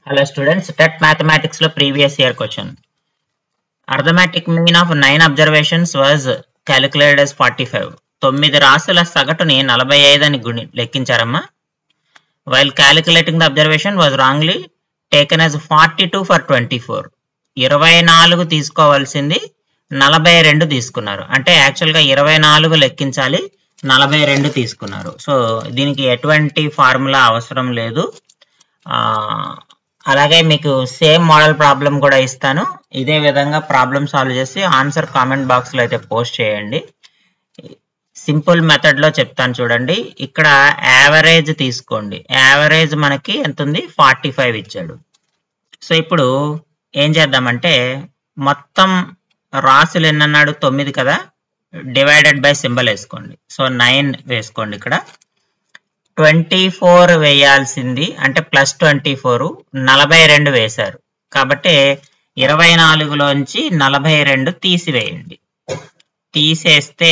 Hello students, TET Mathematics lo previous year question. Arithmetic mean of 9 observations was calculated as 45. 9 రాసుల సగటుని 45 అని లెక్కించారమ్మా. While calculating the observation was wrongly taken as 42 for 24. 24 తీసుకోవాల్సింది 42 తీసుకున్నారు. అంటే actual గా 24 లెక్కించాలి, 42 తీసుకున్నారు. So దీనికి ఎటువంటి ఫార్ములా అవసరం లేదు. అలాగే మీకు సేమ్ మోడల్ ప్రాబ్లం కూడా ఇస్తాను. ఇదే విధంగా ప్రాబ్లం సాల్వ్ చేసి ఆన్సర్ కామెంట్ బాక్స్ లో అయితే పోస్ట్ చేయండి. సింపుల్ మెథడ్ లో చెప్తాను చూడండి. ఇక్కడ యావరేజ్ తీసుకోండి. యావరేజ్ మనకి ఎంత ఉంది? 45 ఇచ్చాడు. సో ఇప్పుడు ఏం చేద్దామంటే మొత్తం రాసులు ఎన్నన్నాడు? 9 కదా, డివైడెడ్ బై సింబల్ వేసుకోండి. సో 9 వేసుకోండి. ఇక్కడ 24 వేయాల్సింది, అంటే ప్లస్ 24, 42 వేశారు కాబట్టి 24లోంచి 42 తీసివేయండి. తీసేస్తే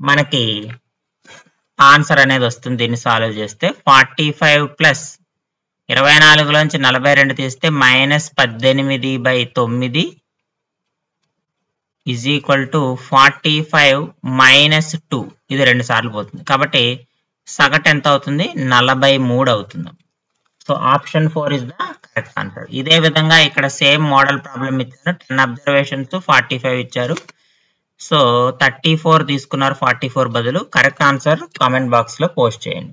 మనకి ఆన్సర్ అనేది వస్తుంది. దీన్ని సాల్వ్ చేస్తే 45 ప్లస్ 24లోంచి 42 తీస్తే -18/9 ఈజ్ ఈక్వల్ టు 45 - 2. ఇది 2 సార్లు పోతుంది కాబట్టి సగటు ఎంత అవుతుంది? 43 అవుతుంది. So option 4 is the correct answer. ఇదే విధంగా ఇక్కడ సేమ్ మోడల్ ప్రాబ్లం ఇచ్చారు. 10 అబ్జర్వేషన్స్ 45 ఇచ్చారు. సో 34 తీసుకున్నారు 44 బదులు. కరెక్ట్ ఆన్సర్ కామెంట్ బాక్స్ లో పోస్ట్ చేయండి.